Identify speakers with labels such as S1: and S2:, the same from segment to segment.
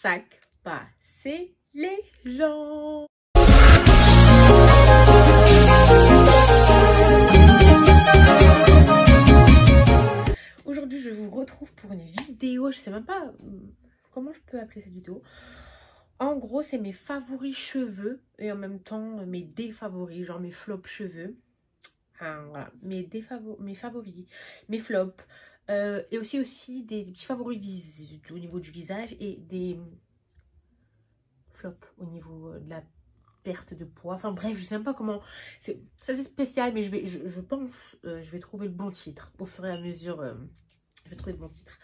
S1: Hashtag passer les gens. Aujourd'hui, je vous retrouve pour une vidéo. Je sais même pas comment je peux appeler cette vidéo. En gros, c'est mes favoris cheveux et en même temps mes défavoris, genre mes flops cheveux. Voilà, mes favoris, mes flops. Et aussi des petits favoris au niveau du visage et des flops au niveau de la perte de poids. Enfin bref, je sais même pas comment. Ça c'est spécial, mais je pense je vais trouver le bon titre au fur et à mesure. Je vais trouver le bon titre.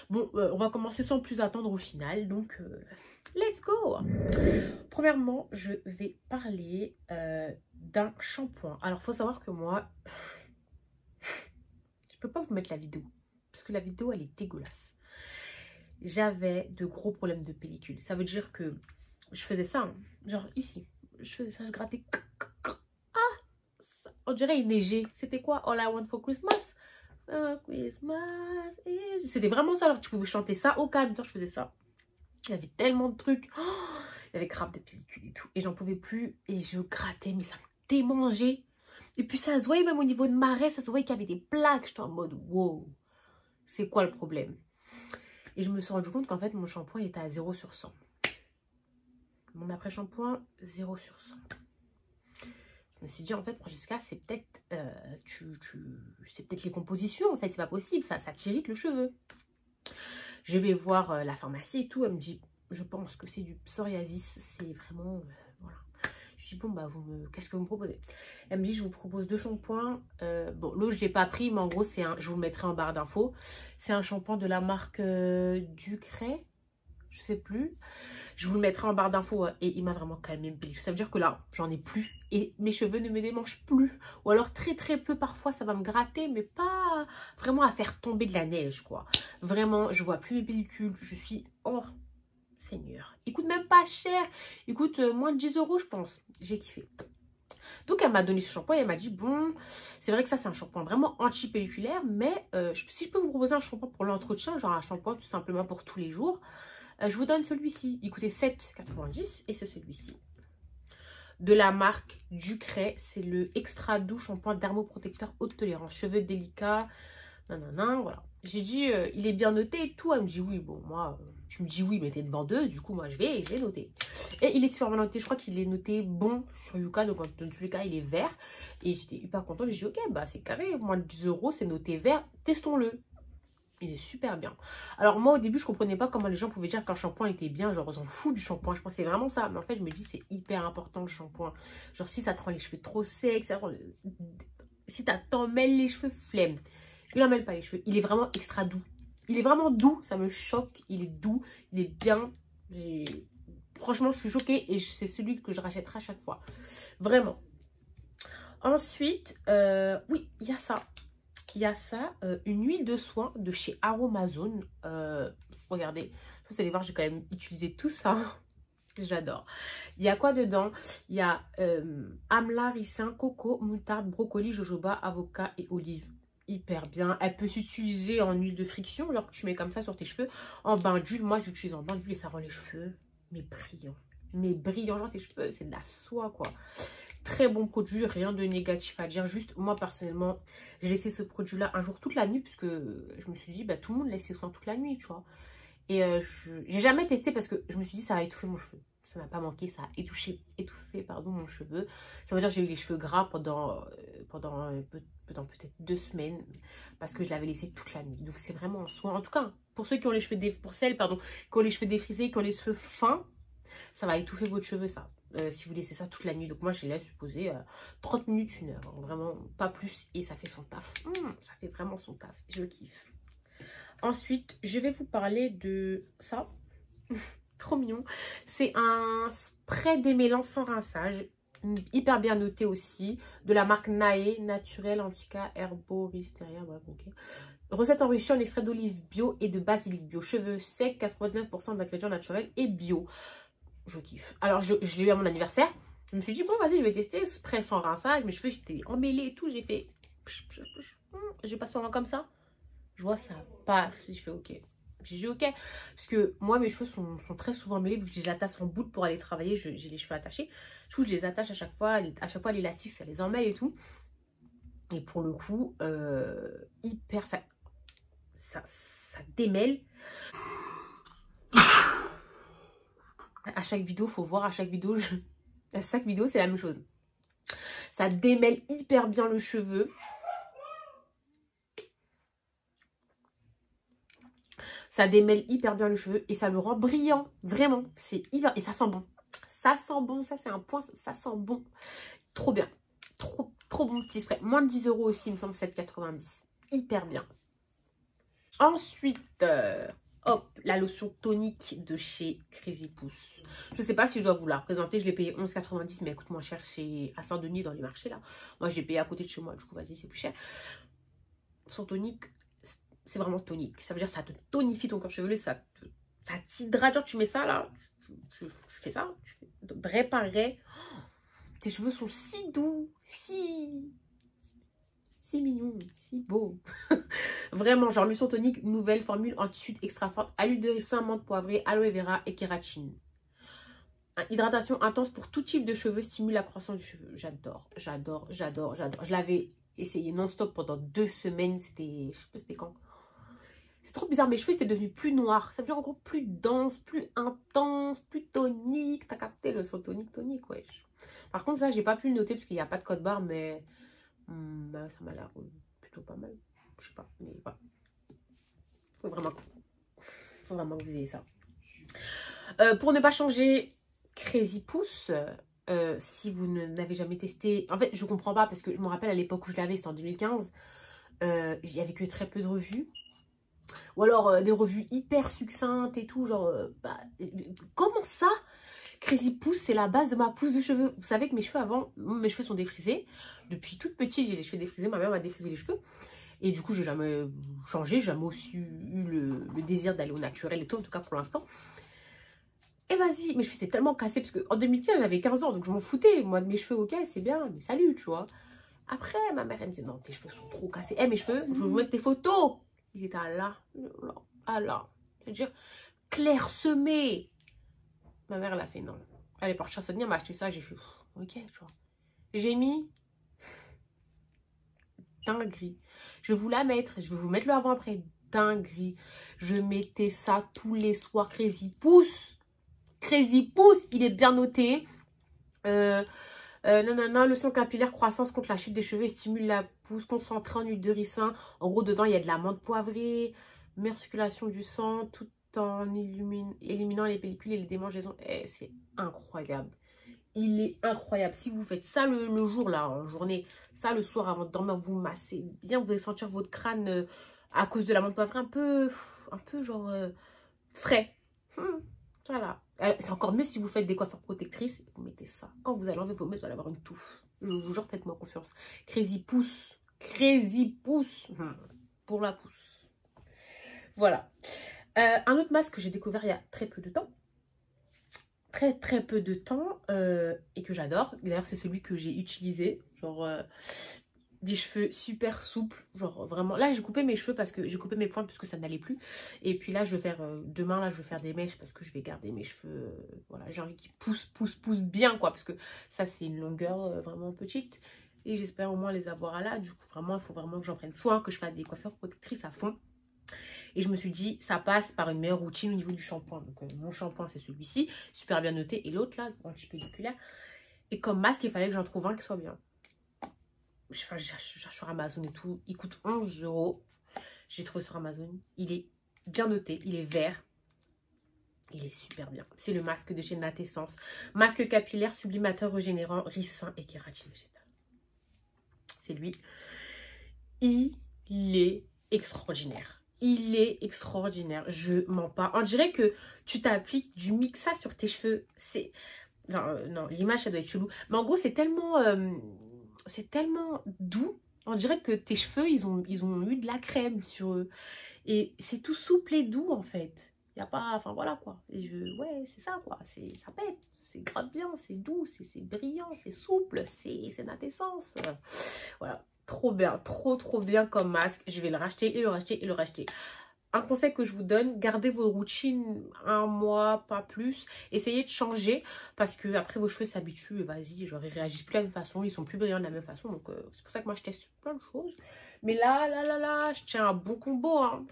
S1: Bon, on va commencer sans plus attendre au final. Donc, let's go! Premièrement, je vais parler d'un shampoing. Alors, il faut savoir que moi, je peux pas vous mettre la vidéo. Parce que la vidéo, elle est dégueulasse. J'avais de gros problèmes de pellicule. Ça veut dire que je faisais ça, hein, genre ici. Je faisais ça, je grattais. Ah! On dirait il neigeait. C'était quoi? All I Want for Christmas? Christmas is... C'était vraiment ça. Alors, tu pouvais chanter ça au calme. Je faisais ça. Il y avait tellement de trucs. Oh, il y avait grave des pellicules et tout. Et j'en pouvais plus. Et je grattais, mais ça me démangeait. Et puis ça se voyait même au niveau de ma raie. Ça se voyait qu'il y avait des plaques. J'étais en mode, wow. C'est quoi le problème? Et je me suis rendu compte qu'en fait, mon shampoing était à 0 sur 100. Mon après-shampoing, 0 sur 100. Je me suis dit, en fait, Francesca, c'est peut-être c'est peut-être les compositions, en fait, c'est pas possible, ça t'irrite le cheveu. Je vais voir la pharmacie et tout, elle me dit, je pense que c'est du psoriasis, c'est vraiment, voilà. Je dis, bon, bah, qu'est-ce que vous me proposez? Elle me dit, je vous propose 2 shampoings. Bon, l'autre, je l'ai pas pris, mais en gros, je vous le mettrai en barre d'infos. C'est un shampoing de la marque Ducray, je sais plus. Je vous le mettrai en barre d'infos et il m'a vraiment calmé une pellicule. Ça veut dire que là, j'en ai plus et mes cheveux ne me démangent plus. Ou alors très très peu parfois, ça va me gratter, mais pas vraiment à faire tomber de la neige, quoi. Vraiment, je vois plus mes pellicules. Je suis... Oh, Seigneur. Il coûte même pas cher. Il coûte moins de 10 €, je pense. J'ai kiffé. Donc, elle m'a donné ce shampoing et elle m'a dit, bon, c'est vrai que ça, c'est un shampoing vraiment anti-pelliculaire, mais si je peux vous proposer un shampoing pour l'entretien, genre un shampoing tout simplement pour tous les jours, je vous donne celui-ci. Il coûtait 7,90 et c'est celui-ci. De la marque Ducray. C'est le extra doux shampoing dermoprotecteur haute tolérance. Cheveux délicats. Nanana, voilà. J'ai dit, il est bien noté et tout. Elle me dit oui. Bon, moi, tu me dis oui, mais t'es une vendeuse. Du coup, moi, je vais noter. Et il est super bien noté. Je crois qu'il est noté bon sur Yuka. Donc, dans tous les cas, il est vert. Et j'étais hyper contente. J'ai dit, ok, bah, c'est carré. Moins de 10 €, c'est noté vert. Testons-le. Il est super bien. Alors moi au début je comprenais pas comment les gens pouvaient dire qu'un shampoing était bien. Genre ils s'en foutent du shampoing. Je pensais vraiment ça. Mais en fait je me dis c'est hyper important le shampoing. Genre si ça te rend les cheveux trop secs. Si t'en mêles les cheveux, flemme. Il en mêle pas les cheveux. Il est vraiment extra doux. Il est vraiment doux. Ça me choque. Il est doux. Il est bien. Franchement je suis choquée. Et c'est celui que je rachèterai à chaque fois. Vraiment. Ensuite oui il y a ça. Il y a ça, une huile de soin de chez Aromazone. Regardez, vous allez voir, j'ai quand même utilisé tout ça. J'adore. Il y a quoi dedans? Il y a amla, ricin, coco, moutarde, brocoli, jojoba, avocat et olive. Hyper bien. Elle peut s'utiliser en huile de friction, genre que tu mets comme ça sur tes cheveux. En bain d'huile, moi j'utilise en bain d'huile et ça rend les cheveux mais brillants. Mais brillants, genre tes cheveux, c'est de la soie quoi. Très bon produit, rien de négatif à dire. Juste, moi, personnellement, j'ai laissé ce produit-là un jour toute la nuit. Puisque je me suis dit, bah, tout le monde laisse ses soins toute la nuit, tu vois. Et j'ai jamais testé parce que je me suis dit, ça va étouffer mon cheveu. Ça m'a pas manqué, ça a étouffé mon cheveu. Ça veut dire que j'ai eu les cheveux gras pendant peut-être 2 semaines. Parce que je l'avais laissé toute la nuit. Donc, c'est vraiment un soin. En tout cas, pour ceux qui ont les cheveux qui ont les cheveux défrisés, qui ont les cheveux fins, ça va étouffer votre cheveu, ça. Si vous laissez ça toute la nuit. Donc moi je laisse poser 30 minutes, 1 heure. Vraiment pas plus. Et ça fait son taf. Ça fait vraiment son taf. Je kiffe. Ensuite je vais vous parler de ça. Trop mignon. C'est un spray démêlant sans rinçage. Hyper bien noté aussi. De la marque Nae. Naturel, Antica, Herboristeria. Bref, ok. Recette enrichie en extrait d'olive bio et de basilic bio. Cheveux secs, 99% d'ingrédients naturels et bio. Je kiffe. Alors, je l'ai eu à mon anniversaire. Je me suis dit, bon, vas-y, je vais tester. Spray sans rinçage. Mes cheveux, j'étais emmêlée et tout. J'ai fait... J'ai passé pendant comme ça. Je vois, ça passe. Je fais, ok. J'ai dit ok, parce que moi mes cheveux sont très souvent mêlés, vu que je les attache en bout pour aller travailler, j'ai les cheveux attachés. Du coup je les attache à chaque fois l'élastique ça les emmêle et tout. Et pour le coup, hyper ça démêle. À chaque vidéo, faut voir, à chaque vidéo c'est la même chose. Ça démêle hyper bien le cheveu. Ça démêle hyper bien le cheveu et ça le rend brillant. Vraiment, c'est hyper... Et ça sent bon. Ça sent bon, ça c'est un point, ça sent bon. Trop bien. Trop bon petit spray. Moins de 10 € aussi, il me semble, 7,90. Hyper bien. Ensuite, hop, la lotion tonique de chez Crazy Pouce. Je sais pas si je dois vous la représenter. Je l'ai payé 11,90, mais elle coûte moins cher à Saint-Denis dans les marchés là. Moi, je l'ai payé à côté de chez moi. Du coup, vas-y, c'est plus cher. Son tonique, c'est vraiment tonique. Ça veut dire que ça te tonifie ton corps chevelu. Ça t'hydrate. Genre, tu mets ça là. Tu fais ça. Tu fais réparer. Tes cheveux sont si doux, si mignon, si beau. Vraiment, genre lotion tonique, nouvelle formule anti-chute extra forte, à l'huile de ricin, menthe poivrée, aloe vera et kératine. Hydratation intense pour tout type de cheveux, stimule la croissance du cheveu. J'adore. Je l'avais essayé non-stop pendant 2 semaines. C'était, je sais pas c'était quand. C'est trop bizarre, mes cheveux étaient devenus plus noirs. Ça veut dire en gros plus dense, plus intense, plus tonique. T'as capté le son tonique, wesh. Par contre, ça, j'ai pas pu le noter parce qu'il n'y a pas de code barre, mais ça m'a l'air plutôt pas mal. Je sais pas, mais voilà. Faut vraiment que vous ayez ça. Pour ne pas changer Crazy Pouce, si vous n'avez jamais testé... En fait, je comprends pas parce que je me rappelle à l'époque où je l'avais, c'était en 2015. Il y avait que très peu de revues. Ou alors des revues hyper succinctes et tout. Genre, comment ça Crazy Pouce, c'est la base de ma pousse de cheveux. Vous savez que mes cheveux avant, mes cheveux sont défrisés. Depuis toute petite, j'ai les cheveux défrisés. Ma mère m'a défrisé les cheveux. Et du coup, j'ai jamais changé. J'ai jamais aussi eu le désir d'aller au naturel et tout, en tout cas pour l'instant. Et vas-y, mes cheveux étaient tellement cassés. Parce qu'en 2015, j'avais 15 ans, donc je m'en foutais. Moi, de mes cheveux, ok, c'est bien, mais salut, tu vois. Après, ma mère, elle me dit, non, tes cheveux sont trop cassés. Eh, mes cheveux, je vais vous mettre tes photos. Ils étaient là. C'est-à-dire, clairsemés. Ma mère, elle a fait non. Elle est partie à Saint-Denis, elle m'a acheté ça. J'ai fait ok, tu vois. J'ai mis dinguerie. Je vais vous la mettre. Je vais vous mettre le avant-après. Dinguerie. Je mettais ça tous les soirs. Crazy Pouce. Crazy Pouce. Il est bien noté. Lotion capillaire, croissance contre la chute des cheveux et stimule la pousse, concentrée en huile de ricin. En gros, dedans, il y a de la menthe poivrée, meilleure circulation du sang, tout en éliminant les pellicules et les démangeaisons. C'est incroyable. Il est incroyable. Si vous faites ça le jour, là, en journée, ça le soir avant de dormir, vous massez bien, vous allez sentir votre crâne à cause de la menthe poivrée un peu genre frais. Voilà. C'est encore mieux si vous faites des coiffures protectrices. Vous mettez ça. Quand vous allez enlever vos mecs, vous allez avoir une touffe. Je vous jure, faites-moi confiance. Crazy Pouce. Crazy Pouce. Pour la pouce. Voilà. Un autre masque que j'ai découvert il y a très peu de temps. Très peu de temps. Et que j'adore. D'ailleurs, c'est celui que j'ai utilisé. Genre... des cheveux super souples, genre vraiment. Là, j'ai coupé mes cheveux parce que j'ai coupé mes pointes parce que ça n'allait plus. Et puis là, je vais faire demain, là, je vais faire des mèches parce que je vais garder mes cheveux. Voilà, j'ai envie qu'ils poussent bien, quoi. Parce que ça, c'est une longueur vraiment petite. Et j'espère au moins les avoir à là. Du coup, vraiment, il faut vraiment que j'en prenne soin, que je fasse des coiffures protectrices à fond. Et je me suis dit, ça passe par une meilleure routine au niveau du shampoing. Donc, mon shampoing, c'est celui-ci, super bien noté. Et l'autre, là, anti-pelliculaire. Et comme masque, il fallait que j'en trouve un qui soit bien. Je cherche sur Amazon et tout. Il coûte 11 €. J'ai trouvé sur Amazon. Il est bien noté. Il est vert. Il est super bien. C'est le masque de chez Natessence. Masque capillaire, sublimateur, régénérant, ricin et kératine végétale. C'est lui. Il est extraordinaire. Il est extraordinaire. Je mens pas. On dirait que tu t'appliques du mixa sur tes cheveux. C'est... Non, l'image, ça doit être chelou. Mais en gros, c'est tellement... c'est tellement doux. On dirait que tes cheveux, ils ont eu de la crème sur eux. Et c'est tout souple et doux, en fait. Il n'y a pas... Enfin, voilà, quoi. Et ouais, c'est ça, quoi. Ça pète. C'est grave bien, c'est doux, c'est brillant, c'est souple, c'est Natessence. Voilà. Trop bien. Trop bien comme masque. Je vais le racheter et le racheter et le racheter. un conseil que je vous donne, gardez vos routines un mois, pas plus. Essayez de changer parce que après vos cheveux s'habituent et vas-y, genre ils réagissent plus de la même façon, ils sont plus brillants de la même façon. Donc c'est pour ça que moi je teste plein de choses. Mais là, je tiens un bon combo. Hein.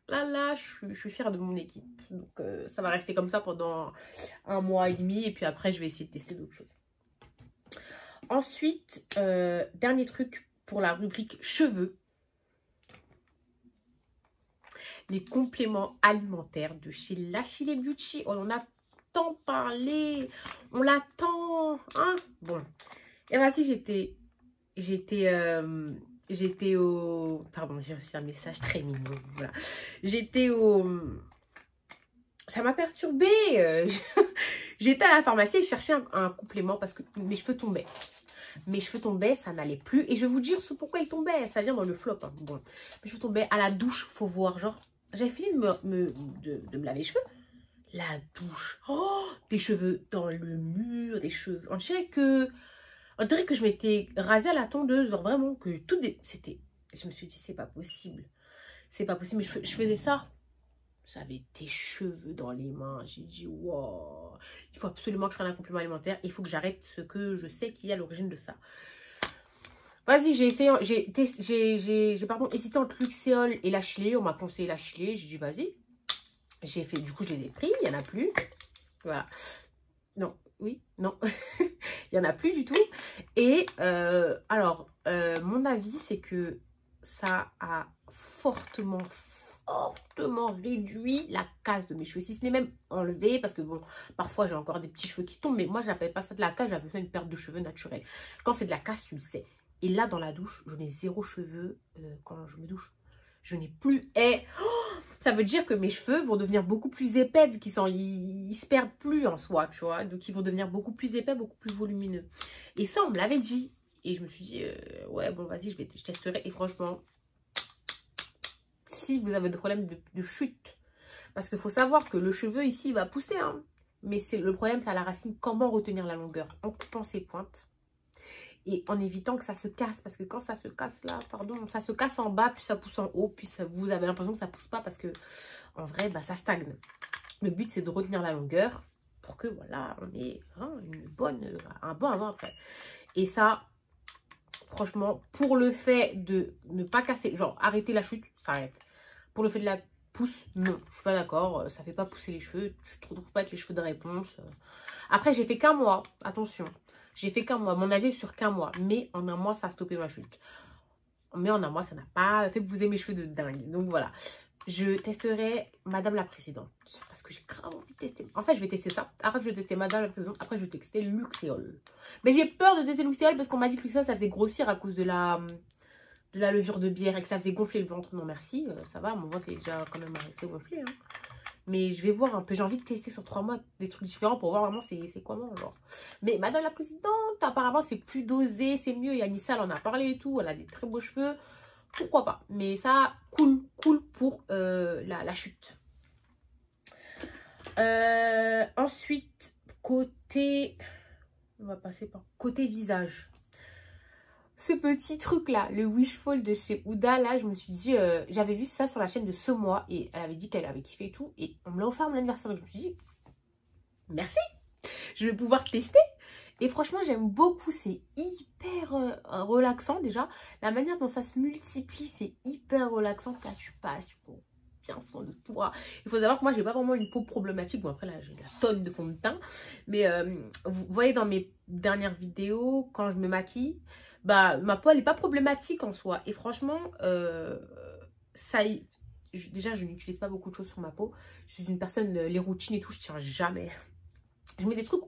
S1: Là, je suis fière de mon équipe. Donc ça va rester comme ça pendant un mois et demi et puis après je vais essayer de tester d'autres choses. Ensuite, dernier truc pour la rubrique cheveux. Les compléments alimentaires de chez L'Achille Beauty. On en a tant parlé. On l'attend. Hein, bon. Et voici, j'étais au... Pardon, j'ai reçu un message très mignon. Voilà. J'étais au... Ça m'a perturbée. J'étais à la pharmacie et je cherchais un complément parce que mes cheveux tombaient. Mes cheveux tombaient, ça n'allait plus. Et je vais vous dire pourquoi ils tombaient. Ça vient dans le flop. Hein. Bon. Mes cheveux tombaient à la douche, faut voir. Genre, j'avais fini de me laver les cheveux. La douche. Oh, des cheveux dans le mur, des cheveux. On dirait que je m'étais rasée à la tondeuse. Genre vraiment, que tout... C'était... Je me suis dit, c'est pas possible. C'est pas possible. Mais je faisais ça. J'avais des cheveux dans les mains. J'ai dit, wow, il faut absolument que je prenne un complément alimentaire. Il faut que j'arrête ce que je sais qui est à l'origine de ça. Vas-y, j'ai essayé, j'ai hésité entre Luxéol et L'Achille. On m'a conseillé L'Achille. J'ai dit, vas-y. J'ai fait, du coup, je les ai pris. Il n'y en a plus. Voilà. Non, oui, non. Il n'y en a plus du tout. Et alors, mon avis, c'est que ça a fortement réduit la casse de mes cheveux. Si ce n'est même enlevé, parce que bon, parfois j'ai encore des petits cheveux qui tombent, mais moi, je n'appelle pas ça de la casse, j'appelle ça une perte de cheveux naturelle. Quand c'est de la casse, tu le sais. Et là, dans la douche, je n'ai zéro cheveux quand je me douche. Je n'ai plus... ça veut dire que mes cheveux vont devenir beaucoup plus épais, vu qu'ils se perdent plus en soi, tu vois. Donc, ils vont devenir beaucoup plus épais, beaucoup plus volumineux. Et ça, on me l'avait dit. Et je me suis dit, ouais, bon, vas-y, je testerai. Et franchement, si vous avez des problèmes de chute, parce qu'il faut savoir que le cheveu ici va pousser, hein. Mais le problème, c'est à la racine, comment retenir la longueur en coupant ses pointes. Et en évitant que ça se casse. Parce que quand ça se casse là, pardon, ça se casse en bas, puis ça pousse en haut. Puis vous avez l'impression que ça pousse pas parce que en vrai, bah, ça stagne. Le but, c'est de retenir la longueur pour que, voilà, on ait hein, un bon avant après. Et ça, franchement, pour le fait de ne pas casser, genre arrêter la chute, ça arrête. Pour le fait de la pousse, non, je suis pas d'accord. Ça fait pas pousser les cheveux. Je ne trouve pas avec les cheveux de réponse. Après, j'ai fait qu'un mois, attention. J'ai fait qu'un mois, mon avis est sur qu'un mois. Mais en un mois, ça a stoppé ma chute. Mais en un mois, ça n'a pas fait bouger mes cheveux de dingue. Donc voilà. Je testerai Madame la Présidente. Parce que j'ai grave envie de tester. En fait, je vais tester ça. Après, je vais tester Madame la Présidente. Après, je vais tester Luxéol. Mais j'ai peur de tester Luxéol parce qu'on m'a dit que Luxéol, ça faisait grossir à cause de la levure de bière et que ça faisait gonfler le ventre. Non, merci. Ça va, mon ventre est déjà quand même assez gonflé. Hein. Mais je vais voir un peu. J'ai envie de tester sur 3 mois des trucs différents pour voir vraiment c'est comment. Genre. Mais Madame la Présidente, apparemment, c'est plus dosé, c'est mieux. Yanissa, elle en a parlé et tout. Elle a des très beaux cheveux. Pourquoi pas. Mais ça, cool pour la chute. Ensuite, côté... On va passer par côté visage. Ce petit truc là, le Wishful de chez Huda, là, je me suis dit, j'avais vu ça sur la chaîne de ce mois et elle avait dit qu'elle avait kiffé et tout. Et on me l'a offert à mon anniversaire. Donc je me suis dit, merci, je vais pouvoir tester. Et franchement, j'aime beaucoup, c'est hyper relaxant déjà. La manière dont ça se multiplie, c'est hyper relaxant. Là, tu passes, tu prends bien soin de toi. Il faut savoir que moi, j'ai pas vraiment une peau problématique. Bon, après, là, j'ai la tonne de fond de teint. Mais vous voyez dans mes dernières vidéos, quand je me maquille, bah, ma peau, elle n'est pas problématique en soi. Et franchement, déjà, je n'utilise pas beaucoup de choses sur ma peau. Je suis une personne, les routines et tout, je tiens jamais. Je mets des trucs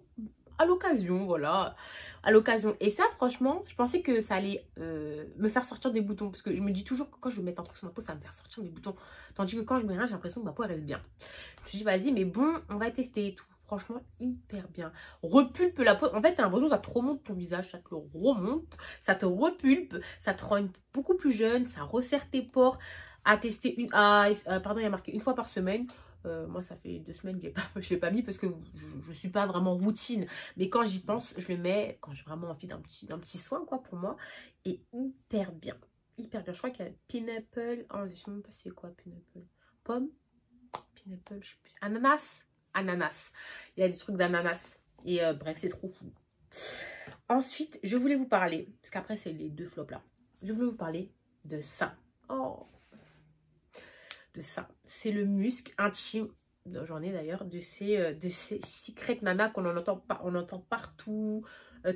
S1: à l'occasion, voilà. À l'occasion. Et ça, franchement, je pensais que ça allait me faire sortir des boutons. Parce que je me dis toujours que quand je vais mettre un truc sur ma peau, ça va me faire sortir des boutons. Tandis que quand je mets rien, j'ai l'impression que ma peau, elle reste bien. Je me suis dit, vas-y, mais bon, on va tester et tout. Franchement, hyper bien. Repulpe la peau. En fait, t'as l'impression que ça te remonte ton visage. Ça te le remonte. Ça te repulpe. Ça te rend beaucoup plus jeune. Ça resserre tes pores. À tester pardon, il y a marqué 1 fois par semaine. Moi, ça fait 2 semaines que je ne l'ai pas mis parce que je ne suis pas vraiment routine. Mais quand j'y pense, je le mets quand j'ai vraiment envie d'un petit soin, quoi, pour moi. Et hyper bien. Hyper bien. Je crois qu'il y a Pineapple. Oh, je ne sais même pas c'est quoi Pineapple. pomme, pineapple, je sais plus, ananas, ananas. Il y a des trucs d'ananas. Et bref, c'est trop cool. Ensuite, je voulais vous parler, parce qu'après, c'est les deux flops là. Je voulais vous parler de ça. Oh, de ça. C'est le musc intime. J'en ai d'ailleurs de ces secret nana qu'on on entend partout.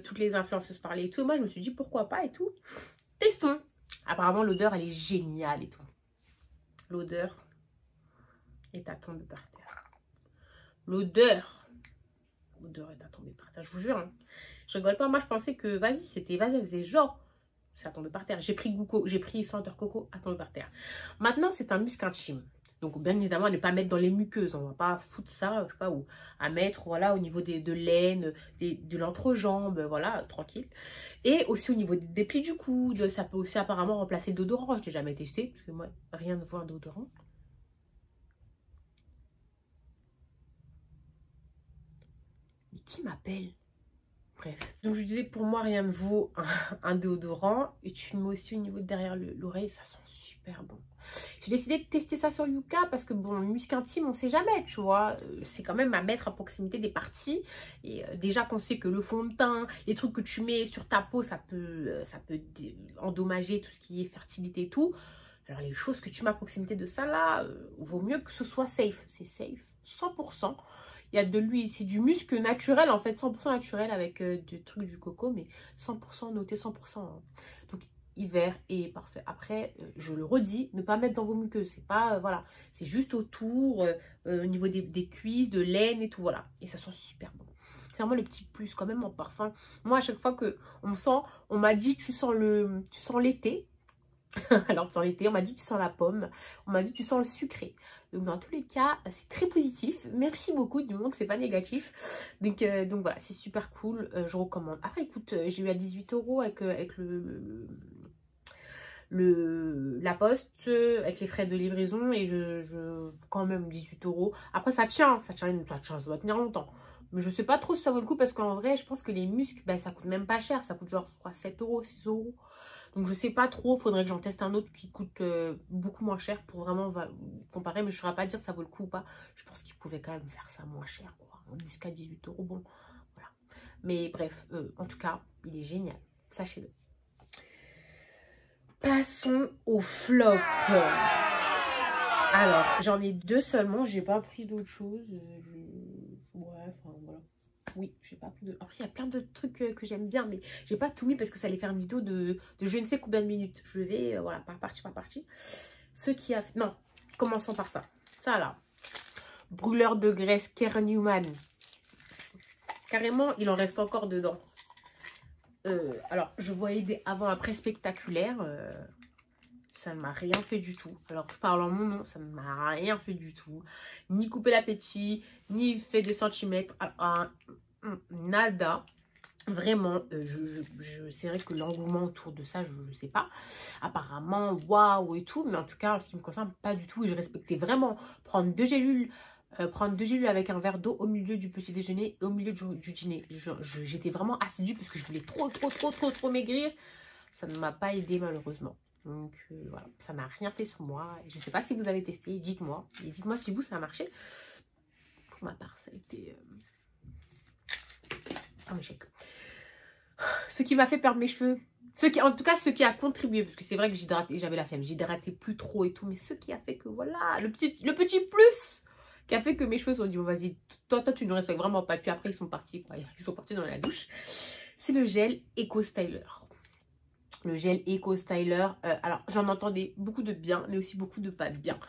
S1: Toutes les influenceuses parler et tout. Et moi, je me suis dit, pourquoi pas et tout. Testons. Apparemment, l'odeur, elle est géniale et tout. L'odeur est à tomber par terre. L'odeur est à tomber par terre, je vous jure. Hein. Je rigole pas, moi je pensais que vas-y, elle faisait genre, ça tombait par terre. J'ai pris senteur coco, à tomber par terre. Maintenant, c'est un musc intime. Donc, bien évidemment, à ne pas mettre dans les muqueuses. On va pas foutre ça, je sais pas où. À mettre, voilà, au niveau de l'aine, de l'entrejambe, voilà, tranquille. Et aussi au niveau des plis du coude. Ça peut aussi apparemment remplacer le déodorant. Je n'ai jamais testé, parce que moi, rien ne vaut un déodorant. Mais qui m'appelle? Bref. Donc, je disais, pour moi, rien ne vaut un déodorant. Et tu le mets aussi au niveau de derrière l'oreille. Ça sent super bon. J'ai décidé de tester ça sur Yuka parce que bon, le musc intime, on sait jamais, tu vois. C'est quand même à mettre à proximité des parties. Et déjà qu'on sait que le fond de teint, les trucs que tu mets sur ta peau, ça peut endommager tout ce qui est fertilité et tout. Alors les choses que tu mets à proximité de ça là, vaut mieux que ce soit safe. C'est safe, 100%. Il y a de l'huile, c'est du musc naturel en fait, 100% naturel avec du truc du coco, mais 100% noté 100%. Hein. Donc hiver est parfait. Après, je le redis, ne pas mettre dans vos muqueuses. C'est pas, voilà, c'est juste autour, au niveau des cuisses, de l'aine et tout, voilà. Et ça sent super bon. C'est vraiment le petit plus quand même en parfum. Moi, à chaque fois que on m'a dit, tu sens l'été. Alors, tu sens l'été, on m'a dit, tu sens la pomme. On m'a dit, tu sens le sucré. Donc, dans tous les cas, c'est très positif. Merci beaucoup, du moment que c'est pas négatif. Donc voilà, c'est super cool. Je recommande. Après, écoute, j'ai eu à 18 € avec la poste, avec les frais de livraison. Et quand même, 18 €. Après, ça doit tenir longtemps. Mais je sais pas trop si ça vaut le coup parce qu'en vrai, je pense que les muscles, ben, ça coûte même pas cher. Ça coûte genre, je crois, 7 €, 6 €. Donc, je sais pas trop. Faudrait que j'en teste un autre qui coûte beaucoup moins cher pour vraiment comparer. Mais je ne saurais pas dire si ça vaut le coup ou pas. Je pense qu'ils pouvaient quand même faire ça moins cher, quoi. Jusqu'à 18 €. Bon, voilà. Mais bref, en tout cas, il est génial. Sachez-le. Passons au flop. Alors, j'en ai deux seulement. J'ai pas pris d'autres choses. Ouais, enfin, voilà. Oui, j'ai pas pris de... Après, il y a plein de trucs que j'aime bien, mais j'ai pas tout mis parce que ça allait faire une vidéo de je ne sais combien de minutes. Je vais, voilà, par partie. Ce qui a... Non, commençons par ça. Ça, là. Brûleur de graisse Care Newman. Carrément, il en reste encore dedans. Alors, je voyais des avant-après spectaculaires. Ça ne m'a rien fait du tout. Alors, je parle en mon nom, ça ne m'a rien fait du tout. Ni couper l'appétit, ni fait des centimètres. Alors, nada. Vraiment, c'est vrai que l'engouement autour de ça, je ne sais pas. Apparemment, waouh et tout. Mais en tout cas, en ce qui me concerne, pas du tout. Et je respectais vraiment prendre deux gélules avec un verre d'eau au milieu du petit déjeuner et au milieu du dîner. J'étais vraiment assidue parce que je voulais trop maigrir. Ça ne m'a pas aidé malheureusement. Donc voilà, ça n'a rien fait sur moi. Je ne sais pas si vous avez testé, dites-moi. Et dites-moi si vous, ça a marché. Pour ma part, ça a été un échec. Ce qui m'a fait perdre mes cheveux. En tout cas, ce qui a contribué. Parce que c'est vrai que j'avais la flemme. J'hydratais plus trop et tout. Mais ce qui a fait que, voilà, le petit plus qui a fait que mes cheveux sont dit, bon, vas-y, toi, tu ne respectes vraiment pas. Puis après, ils sont partis, quoi. Ils sont partis dans la douche. C'est le gel Eco Styler. Le gel Eco Styler. Alors, j'en entendais beaucoup de bien, mais aussi beaucoup de pas bien.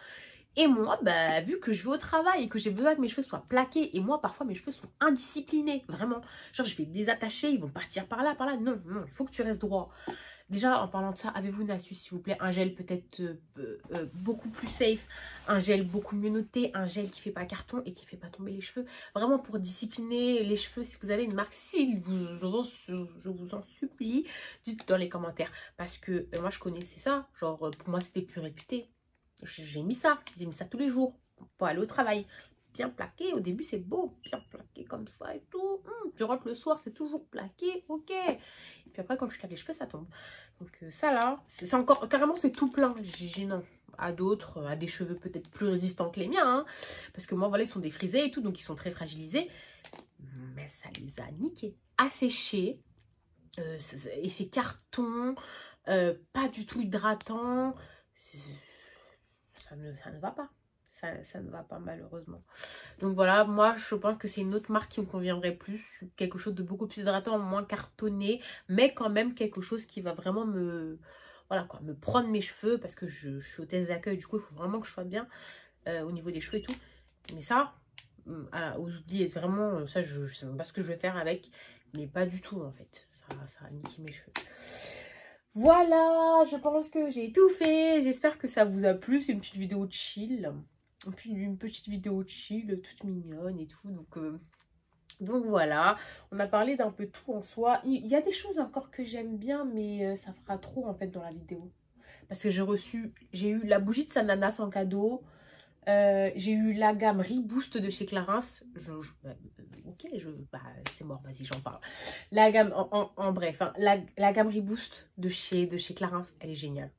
S1: Et moi, bah, vu que je vais au travail et que j'ai besoin que mes cheveux soient plaqués, et moi, parfois, mes cheveux sont indisciplinés, vraiment. Genre, je vais les attacher, ils vont partir par là. Non, il faut que tu restes droit. Déjà, en parlant de ça, avez-vous une astuce, s'il vous plaît? Un gel peut-être beaucoup plus safe, un gel beaucoup mieux noté, un gel qui ne fait pas carton et qui ne fait pas tomber les cheveux. Vraiment pour discipliner les cheveux, si vous avez une marque, je vous en supplie, dites dans les commentaires. Parce que moi, je connaissais ça. Genre, pour moi, c'était plus réputé. J'ai mis ça tous les jours pour aller au travail. Bien plaqué, au début c'est beau, bien plaqué comme ça et tout. Je rentre le soir, c'est toujours plaqué, ok. Et puis après, quand je lave les cheveux, ça tombe. Donc ça là, c'est encore, carrément c'est tout plein. J'ai non, à d'autres, à des cheveux peut-être plus résistants que les miens. Hein, parce que moi, voilà, ils sont défrisés et tout, donc ils sont très fragilisés. Mais ça les a niqués. Asséchés, effet carton, pas du tout hydratant. Ça ne va pas. Ça ne va pas malheureusement. Donc voilà, moi je pense que c'est une autre marque qui me conviendrait plus. Quelque chose de beaucoup plus hydratant, moins cartonné. Mais quand même quelque chose qui va vraiment me... Voilà quoi, me prendre mes cheveux. Parce que je suis hôtesse d'accueil. Du coup, il faut vraiment que je sois bien au niveau des cheveux et tout. Mais ça, vous oubliez vraiment... Ça, je sais même pas ce que je vais faire avec. Mais pas du tout en fait. Ça a niqué mes cheveux. Voilà, je pense que j'ai tout fait. J'espère que ça vous a plu. C'est une petite vidéo chill. Une petite vidéo chill, toute mignonne et tout. Donc voilà, on a parlé d'un peu tout en soi. Il y a des choses encore que j'aime bien, mais ça fera trop en fait dans la vidéo. Parce que j'ai eu la bougie de Sananas en cadeau. J'ai eu la gamme Reboost de chez Clarins. Ok, c'est mort, vas-y, j'en parle. La gamme, en bref, hein, la gamme Reboost de chez Clarins, elle est géniale.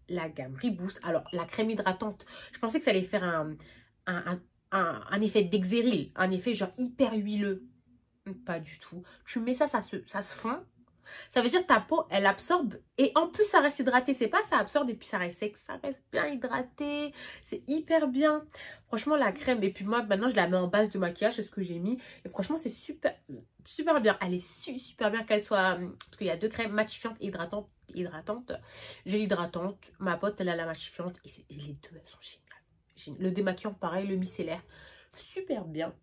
S1: La gamme Reboost. Alors, la crème hydratante, je pensais que ça allait faire un effet d'exéril, un effet genre hyper huileux. Pas du tout. Tu mets ça se fond. Ça veut dire que ta peau, elle absorbe. Et en plus, ça reste hydraté. C'est pas ça absorbe et puis ça reste sec. Ça reste bien hydraté. C'est hyper bien. Franchement, la crème. Et puis moi, maintenant, je la mets en base de maquillage. C'est ce que j'ai mis. Et franchement, c'est super, super bien. Elle est super bien qu'elle soit... Parce qu'il y a deux crèmes matifiantes et hydratantes. J'ai l'hydratante. Ma pote, elle a la matifiante. Et les deux, elles sont géniales. Le démaquillant, pareil. Le micellaire. Super bien.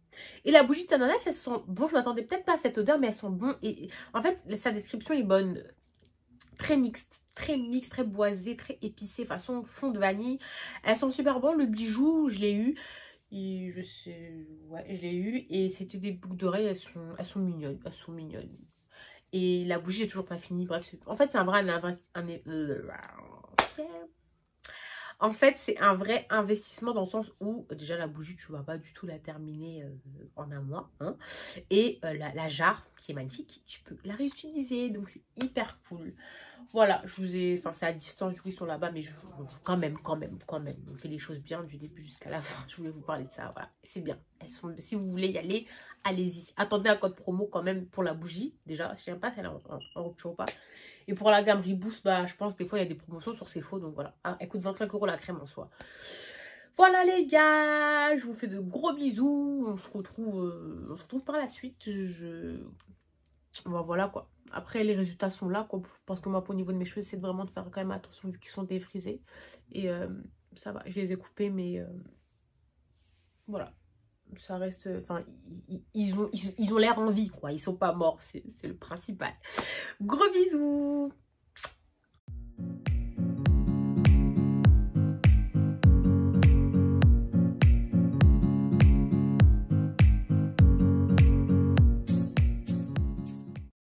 S1: Et la bougie de Sananas, elles sont bon. Je m'attendais peut-être pas à cette odeur, mais elles sont bonnes. Et en fait, sa description est bonne. Très mixte, très boisée, très épicée, façon fond de vanille. Elles sont super bonnes. Le bijou, je l'ai eu. Et je sais, ouais, je l'ai eu. Et c'était des boucles d'oreilles. Elles sont mignonnes. Elles sont mignonnes. Et la bougie n'est toujours pas finie. Bref, en fait, c'est un vrai En fait, c'est un vrai investissement dans le sens où, déjà, la bougie, tu ne vas pas du tout la terminer en un mois. Hein. Et la jarre, qui est magnifique, tu peux la réutiliser. Donc, c'est hyper cool. Voilà, je vous ai... Enfin, c'est à distance, du coup, ils sont là-bas. Mais quand même. On fait les choses bien du début jusqu'à la fin. Je voulais vous parler de ça. Voilà, c'est bien. Si vous voulez y aller, allez-y. Attendez un code promo quand même pour la bougie. Déjà, je ne sais pas si elle est en rupture ou pas. Et pour la gamme Reboost, je pense des fois il y a des promotions sur ces faux. Donc voilà. Ah, elle coûte 25 € la crème en soi. Voilà les gars. Je vous fais de gros bisous. On se retrouve par la suite. Voilà quoi. Après les résultats sont là quoi. Parce que moi au niveau de mes cheveux, c'est vraiment de faire quand même attention vu qu'ils sont défrisés. Et ça va. Je les ai coupés mais voilà. Ça reste, enfin, ils ont l'air en vie, quoi. Ils sont pas morts, c'est le principal. Gros bisous!